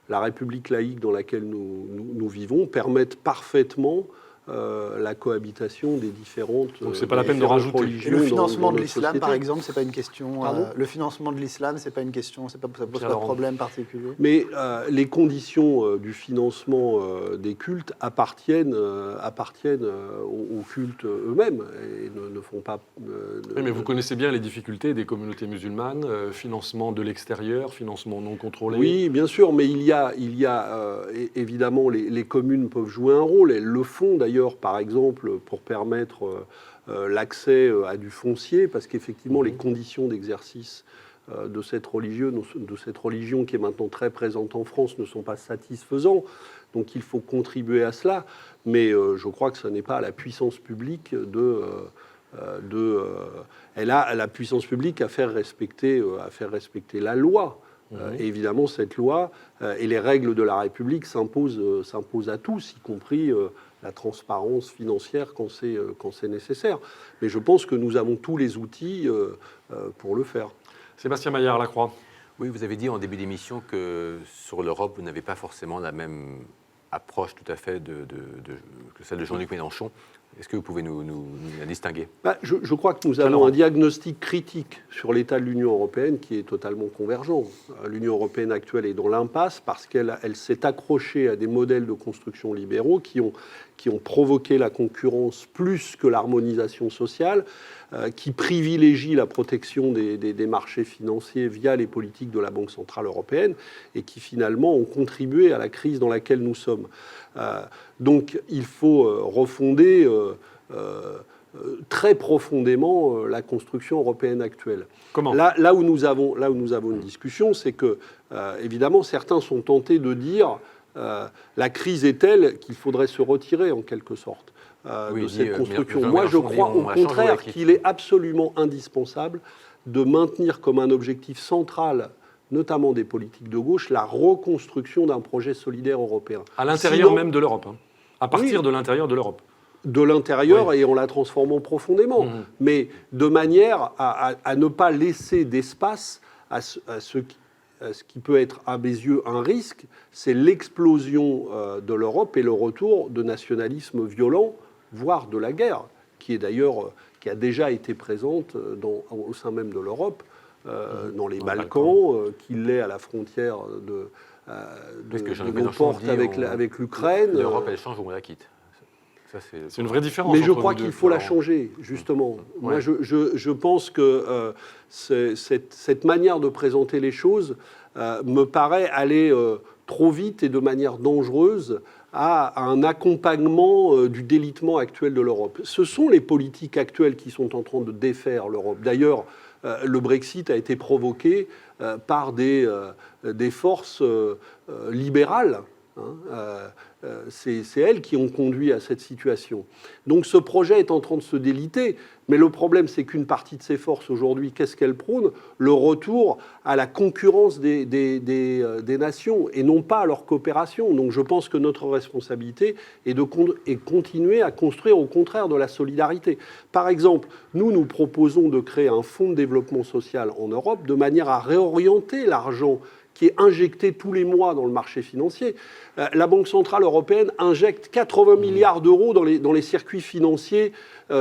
la République laïque dans laquelle nous vivons permettent parfaitement la cohabitation des différentes religions. Donc c'est pas la peine de rajouter. Et le financement de l'islam, par exemple, c'est pas une question. Le financement de l'islam, c'est pas une question. Ça pose pas de problème particulier. Mais les conditions du financement des cultes appartiennent aux cultes eux-mêmes et ne font pas. Oui, mais vous connaissez bien les difficultés des communautés musulmanes, financement de l'extérieur, financement non contrôlé. Oui, bien sûr, mais il y a évidemment les communes peuvent jouer un rôle. Elles le font d'ailleurs, par exemple, pour permettre l'accès à du foncier, parce qu'effectivement, les conditions d'exercice de cette religion qui est maintenant très présente en France ne sont pas satisfaisantes. Donc il faut contribuer à cela. Mais je crois que ce n'est pas à la puissance publique elle a la puissance publique à faire respecter la loi. Et évidemment, cette loi et les règles de la République s'imposent à tous, y compris la transparence financière quand c'est nécessaire. Mais je pense que nous avons tous les outils pour le faire. Sébastien Maillard, La Croix. Oui, vous avez dit en début d'émission que sur l'Europe, vous n'avez pas forcément la même approche tout à fait que celle de Jean-Luc Mélenchon. Est-ce que vous pouvez nous la distinguer ? Je crois que nous avons un diagnostic critique sur l'état de l'Union européenne qui est totalement convergent. L'Union européenne actuelle est dans l'impasse parce qu'elle s'est accrochée à des modèles de construction libéraux qui ont provoqué la concurrence plus que l'harmonisation sociale, qui privilégient la protection des marchés financiers via les politiques de la Banque centrale européenne et qui finalement ont contribué à la crise dans laquelle nous sommes. Donc il faut refonder très profondément la construction européenne actuelle. Comment ? Là où nous avons une discussion, c'est que, évidemment, certains sont tentés de dire la crise est telle qu'il faudrait se retirer, en quelque sorte, de cette construction. Moi, je crois au contraire qu'il est absolument indispensable de maintenir comme un objectif central, notamment des politiques de gauche, la reconstruction d'un projet solidaire européen. À l'intérieur même de l'Europe, à partir de l'intérieur de l'Europe. De l'intérieur et en la transformant profondément, mais de manière à ne pas laisser d'espace à ce qui peut être, à mes yeux, un risque, c'est l'explosion de l'Europe et le retour de nationalisme violent, voire de la guerre, qui a déjà été présente au sein même de l'Europe, dans les Balkans, qu'il l'est à la frontière de nos portes avec l'Ukraine. L'Europe, elle change ou on la quitte. C'est une vraie différence. Mais je crois qu'il faut la changer, justement. Moi, je pense que cette manière de présenter les choses me paraît aller trop vite et de manière dangereuse à un accompagnement du délitement actuel de l'Europe. Ce sont les politiques actuelles qui sont en train de défaire l'Europe. D'ailleurs, le Brexit a été provoqué par des forces libérales. C'est elles qui ont conduit à cette situation. Donc ce projet est en train de se déliter, mais le problème c'est qu'une partie de ces forces aujourd'hui, qu'est-ce qu'elles prônent ? Le retour à la concurrence des nations et non pas à leur coopération. Donc je pense que notre responsabilité est de continuer à construire au contraire de la solidarité. Par exemple, nous proposons de créer un fonds de développement social en Europe de manière à réorienter l'argent qui est injecté tous les mois dans le marché financier. La Banque centrale européenne injecte 80 milliards d'euros dans les circuits financiers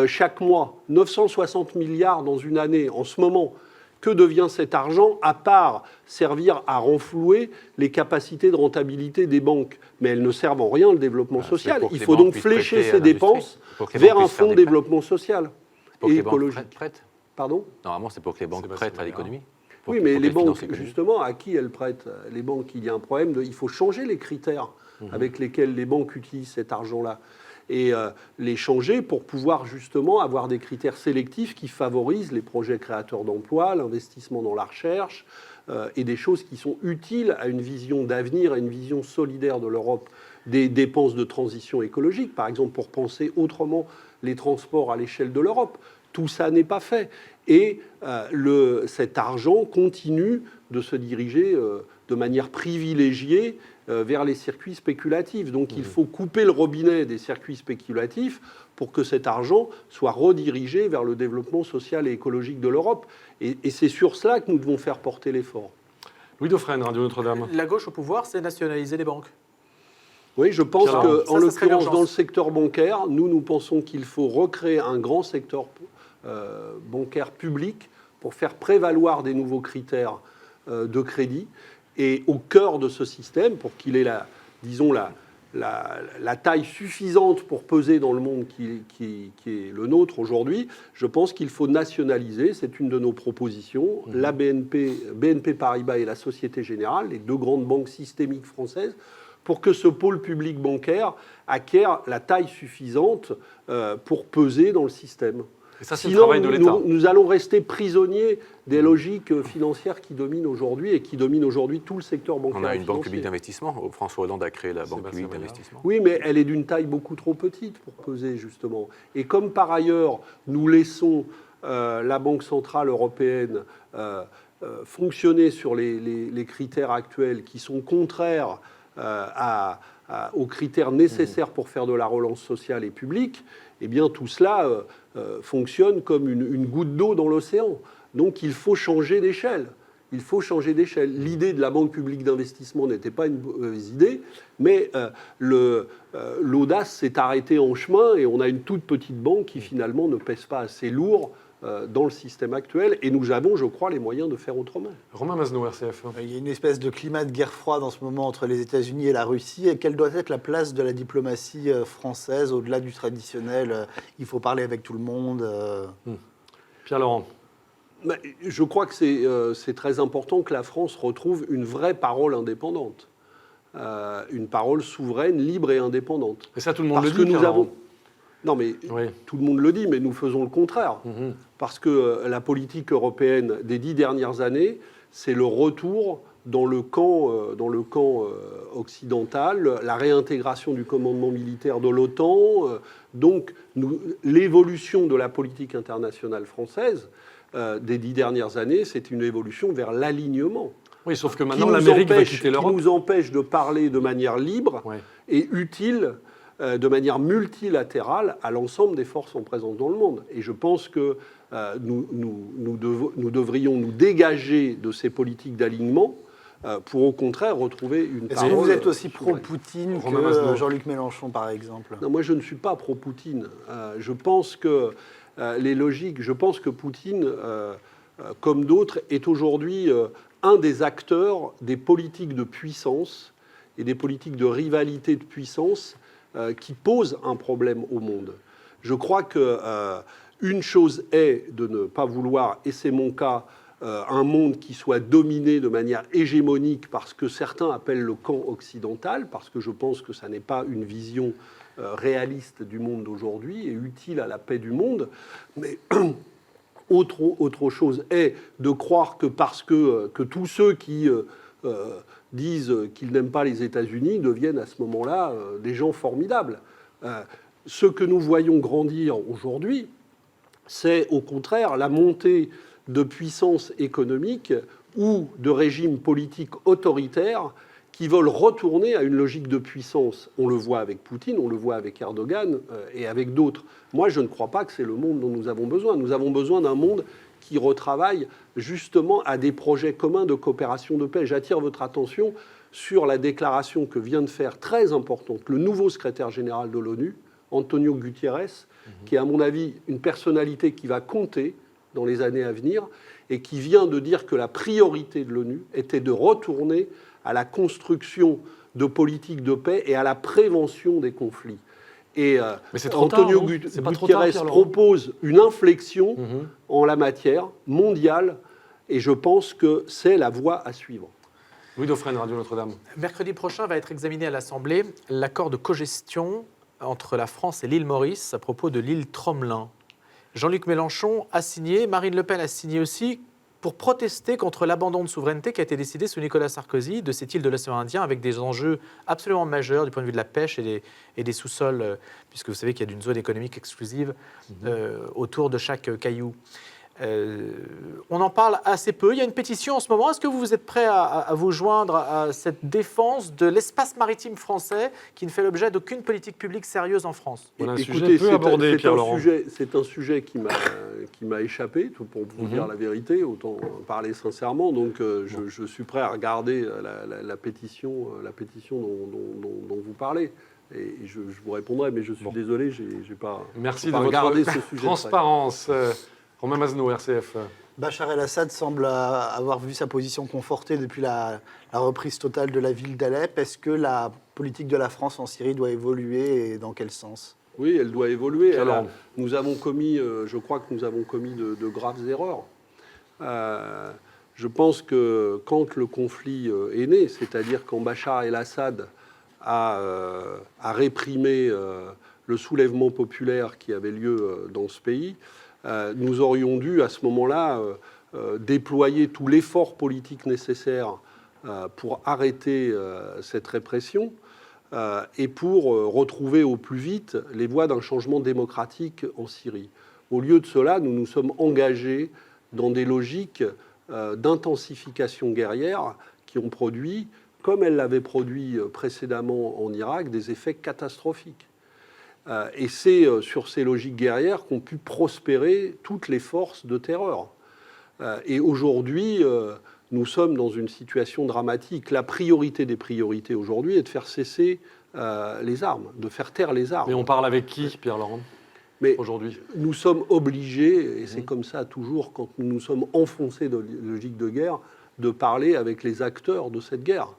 chaque mois, 960 milliards dans une année. En ce moment, que devient cet argent à part servir à renflouer les capacités de rentabilité des banques ? Mais elles ne servent en rien au développement social. Il faut donc flécher ces dépenses vers un fonds de développement social et écologique. Pardon ? Normalement, c'est pour que les banques prêtent à l'économie. Oui, mais les banques, justement, à qui elles prêtent ? Les banques, il y a un problème il faut changer les critères avec lesquels les banques utilisent cet argent-là et les changer pour pouvoir justement avoir des critères sélectifs qui favorisent les projets créateurs d'emplois, l'investissement dans la recherche et des choses qui sont utiles à une vision d'avenir, à une vision solidaire de l'Europe, des dépenses de transition écologique, par exemple pour penser autrement les transports à l'échelle de l'Europe. Tout ça n'est pas fait. Et cet argent continue de se diriger de manière privilégiée vers les circuits spéculatifs. Donc il faut couper le robinet des circuits spéculatifs pour que cet argent soit redirigé vers le développement social et écologique de l'Europe. Et c'est sur cela que nous devons faire porter l'effort. Louis Dauphren, Radio Notre-Dame. La gauche au pouvoir, c'est nationaliser les banques. Oui, je pense qu'en l'occurrence, dans le secteur bancaire, nous pensons qu'il faut recréer un grand secteur bancaire public pour faire prévaloir des nouveaux critères de crédit et au cœur de ce système, pour qu'il ait la taille suffisante pour peser dans le monde qui est le nôtre aujourd'hui, je pense qu'il faut nationaliser, c'est une de nos propositions, la BNP Paribas et la Société Générale, les deux grandes banques systémiques françaises, pour que ce pôle public bancaire acquiert la taille suffisante pour peser dans le système. Et ça, c'est le travail de l'État. Nous allons rester prisonniers des logiques financières qui dominent aujourd'hui et qui dominent aujourd'hui tout le secteur bancaire. On a une banque publique d'investissement. François Hollande a créé la banque publique d'investissement. Oui, mais elle est d'une taille beaucoup trop petite pour peser, justement. Et comme par ailleurs, nous laissons la Banque centrale européenne fonctionner sur les critères actuels qui sont contraires aux critères nécessaires pour faire de la relance sociale et publique, eh bien tout cela fonctionne comme une goutte d'eau dans l'océan. Donc il faut changer d'échelle. Il faut changer d'échelle. L'idée de la banque publique d'investissement n'était pas une mauvaise idée, mais l'audace s'est arrêtée en chemin et on a une toute petite banque qui finalement ne pèse pas assez lourd dans le système actuel, et nous avons, je crois, les moyens de faire autrement. Romain Masneau, RCF. Il y a une espèce de climat de guerre froide en ce moment entre les États-Unis et la Russie. Et quelle doit être la place de la diplomatie française au-delà du traditionnel il faut parler avec tout le monde Pierre-Laurent. Je crois que c'est très important que la France retrouve une vraie parole indépendante, une parole souveraine, libre et indépendante. Et ça, tout le monde Parce le dit, que nous avons... Non, mais oui. Tout le monde le dit, mais nous faisons le contraire. Parce que la politique européenne des 10 dernières années, c'est le retour dans le camp occidental, la réintégration du commandement militaire de l'OTAN. Donc, l'évolution de la politique internationale française des 10 dernières années, c'est une évolution vers l'alignement. Oui, sauf que maintenant, l'Amérique va quitter l'Europe. Qui nous empêche de parler de manière libre et utile, de manière multilatérale à l'ensemble des forces en présence dans le monde. Et je pense que nous devrions nous dégager de ces politiques d'alignement pour au contraire retrouver une parole... Est-ce que vous êtes aussi pro-Poutine que Jean-Luc Mélenchon, par exemple? Non, moi je ne suis pas pro-Poutine. Je pense que les logiques... Je pense que Poutine, comme d'autres, est aujourd'hui un des acteurs des politiques de puissance et des politiques de rivalité de puissance qui posent un problème au monde. Je crois qu'une chose est de ne pas vouloir, et c'est mon cas, un monde qui soit dominé de manière hégémonique par ce que certains appellent le camp occidental, parce que je pense que ça n'est pas une vision réaliste du monde d'aujourd'hui et utile à la paix du monde. Mais autre chose est de croire que parce que tous ceux qui disent qu'ils n'aiment pas les États-Unis deviennent à ce moment-là des gens formidables. Ce que nous voyons grandir aujourd'hui, c'est au contraire la montée de puissances économiques ou de régimes politiques autoritaires qui veulent retourner à une logique de puissance. On le voit avec Poutine, on le voit avec Erdogan et avec d'autres. Moi, je ne crois pas que c'est le monde dont nous avons besoin. Nous avons besoin d'un monde qui retravaille justement à des projets communs de coopération de paix. J'attire votre attention sur la déclaration que vient de faire, très importante, le nouveau secrétaire général de l'ONU, Antonio Guterres, qui est à mon avis une personnalité qui va compter dans les années à venir et qui vient de dire que la priorité de l'ONU était de retourner à la construction de politiques de paix et à la prévention des conflits. Et Antonio Guterres propose une inflexion en la matière mondiale, et je pense que c'est la voie à suivre. Louis Dauphren, Radio Notre-Dame. Mercredi prochain va être examiné à l'Assemblée l'accord de cogestion entre la France et l'île Maurice à propos de l'île Tromelin. Jean-Luc Mélenchon a signé, Marine Le Pen a signé aussi, pour protester contre l'abandon de souveraineté qui a été décidé sous Nicolas Sarkozy de cette île de l'océan Indien, avec des enjeux absolument majeurs du point de vue de la pêche et des sous-sols, puisque vous savez qu'il y a une zone économique exclusive autour de chaque caillou. On en parle assez peu. Il y a une pétition en ce moment. Est-ce que vous êtes prêt à vous joindre à cette défense de l'espace maritime français qui ne fait l'objet d'aucune politique publique sérieuse en France? Voilà, écoutez, c'est un sujet qui m'a échappé, pour vous dire la vérité, autant parler sincèrement. Donc je suis prêt à regarder la pétition dont vous parlez. Et je vous répondrai, mais je suis désolé, j'ai pas. Merci de votre ce sujet transparence. Romain Masneau, RCF. Bachar el-Assad semble avoir vu sa position confortée depuis la reprise totale de la ville d'Alep. Est-ce que la politique de la France en Syrie doit évoluer et dans quel sens? Oui, elle doit évoluer. Alors, nous avons commis, je crois que nous avons commis de graves erreurs. Je pense que quand le conflit est né, c'est-à-dire quand Bachar el-Assad a réprimé le soulèvement populaire qui avait lieu dans ce pays, nous aurions dû à ce moment-là déployer tout l'effort politique nécessaire pour arrêter cette répression et pour retrouver au plus vite les voies d'un changement démocratique en Syrie. Au lieu de cela, nous nous sommes engagés dans des logiques d'intensification guerrière qui ont produit, comme elles l'avaient produit précédemment en Irak, des effets catastrophiques. Et c'est sur ces logiques guerrières qu'ont pu prospérer toutes les forces de terreur. Et aujourd'hui, nous sommes dans une situation dramatique. La priorité des priorités aujourd'hui est de faire cesser les armes, de faire taire les armes. Mais on parle avec qui, Pierre-Laurent ? Mais aujourd'hui. Nous sommes obligés, et c'est comme ça toujours quand nous nous sommes enfoncés dans la logique de guerre, de parler avec les acteurs de cette guerre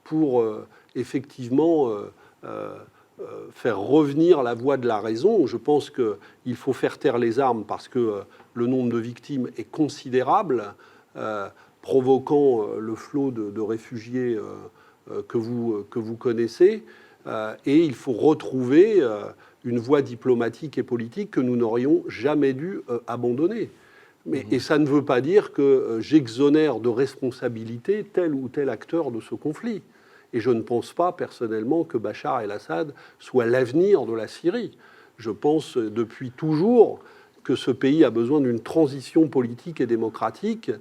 pour effectivement faire revenir la voix de la raison. Je pense qu'il faut faire taire les armes parce que le nombre de victimes est considérable, provoquant le flot de réfugiés que vous connaissez. Et il faut retrouver une voie diplomatique et politique que nous n'aurions jamais dû abandonner. Et ça ne veut pas dire que j'exonère de responsabilité tel ou tel acteur de ce conflit. Et je ne pense pas personnellement que Bachar el-Assad soit l'avenir de la Syrie. Je pense depuis toujours que ce pays a besoin d'une transition politique et démocratique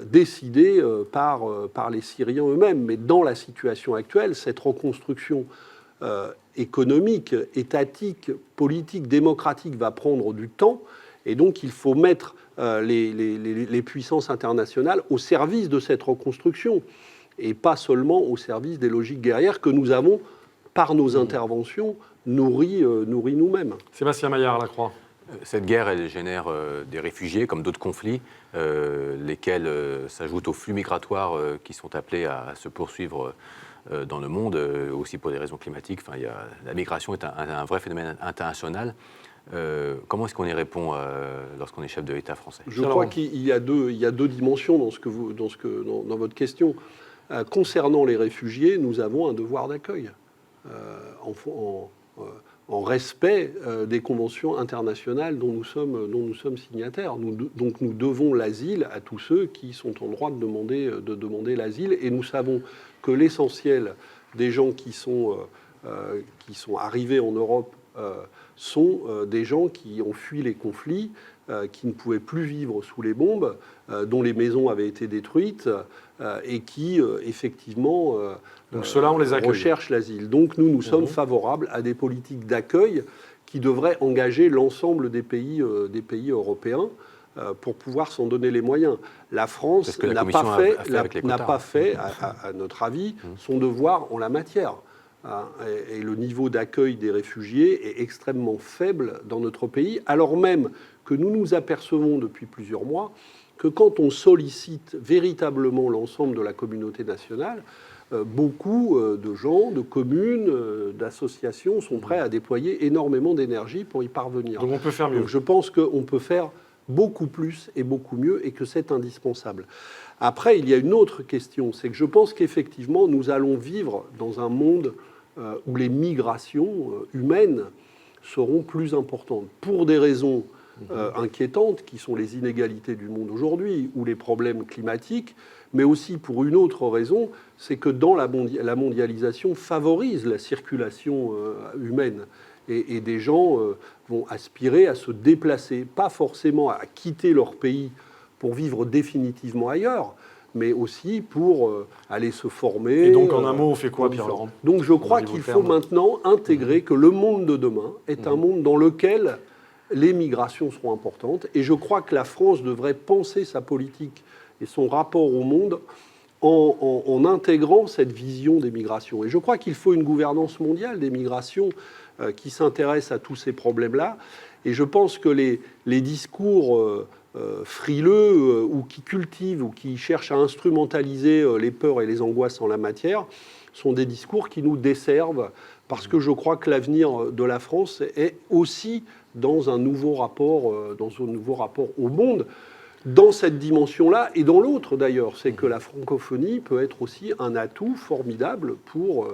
décidée par les Syriens eux-mêmes. Mais dans la situation actuelle, cette reconstruction économique, étatique, politique, démocratique va prendre du temps. Et donc, il faut mettre les puissances internationales au service de cette reconstruction et pas seulement au service des logiques guerrières que nous avons, par nos interventions, nourries nous-mêmes. Sébastien Maillard-Lacroix. Cette guerre, elle génère des réfugiés, comme d'autres conflits, lesquels s'ajoutent aux flux migratoires qui sont appelés à se poursuivre dans le monde, aussi pour des raisons climatiques. Enfin, la migration est un vrai phénomène international. Comment est-ce qu'on y répond lorsqu'on est chef de l'État français? Je crois qu'il y a deux dimensions dans votre question. Concernant les réfugiés, nous avons un devoir d'accueil en respect des conventions internationales dont nous sommes signataires. Donc nous devons l'asile à tous ceux qui sont en droit de demander l'asile. Et nous savons que l'essentiel des gens qui sont arrivés en Europe sont des gens qui ont fui les conflits, qui ne pouvaient plus vivre sous les bombes, dont les maisons avaient été détruites et qui, effectivement, donc ceux-là, on les accueille. Recherchent l'asile. Donc nous sommes favorables à des politiques d'accueil qui devraient engager l'ensemble des pays européens pour pouvoir s'en donner les moyens. La France n'a pas fait, à notre avis, son devoir en la matière. Et le niveau d'accueil des réfugiés est extrêmement faible dans notre pays, alors même que nous nous apercevons depuis plusieurs mois que quand on sollicite véritablement l'ensemble de la communauté nationale, beaucoup de gens, de communes, d'associations sont prêts à déployer énormément d'énergie pour y parvenir. Donc on peut faire mieux. Donc je pense qu'on peut faire beaucoup plus et beaucoup mieux et que c'est indispensable. Après, il y a une autre question, c'est que je pense qu'effectivement, nous allons vivre dans un monde où les migrations humaines seront plus importantes pour des raisons inquiétantes qui sont les inégalités du monde aujourd'hui ou les problèmes climatiques, mais aussi pour une autre raison, c'est que dans la mondialisation favorise la circulation humaine et des gens vont aspirer à se déplacer, pas forcément à quitter leur pays pour vivre définitivement ailleurs, mais aussi pour aller se former. Et donc, en un mot, on fait quoi, Pierre-Laurent? Donc, je crois qu'il faut maintenant intégrer que le monde de demain est un monde dans lequel les migrations seront importantes. Et je crois que la France devrait penser sa politique et son rapport au monde en intégrant cette vision des migrations. Et je crois qu'il faut une gouvernance mondiale des migrations qui s'intéresse à tous ces problèmes-là. Et je pense que les discours frileux ou qui cultivent ou qui cherchent à instrumentaliser les peurs et les angoisses en la matière sont des discours qui nous desservent parce que je crois que l'avenir de la France est aussi dans un nouveau rapport au monde, dans cette dimension-là et dans l'autre d'ailleurs, c'est que la francophonie peut être aussi un atout formidable pour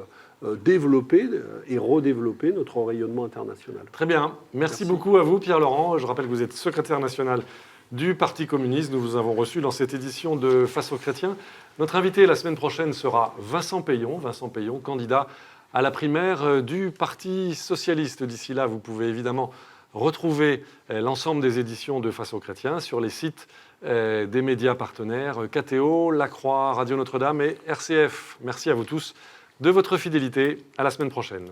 développer et redévelopper notre rayonnement international. Très bien. Merci beaucoup à vous, Pierre-Laurent. Je rappelle que vous êtes secrétaire national du Parti communiste. Nous vous avons reçu dans cette édition de Face aux chrétiens. Notre invité la semaine prochaine sera Vincent Peillon, candidat à la primaire du Parti socialiste. D'ici là, vous pouvez évidemment retrouver l'ensemble des éditions de Face aux chrétiens sur les sites des médias partenaires KTO, La Croix, Radio Notre-Dame et RCF. Merci à vous tous de votre fidélité. À la semaine prochaine.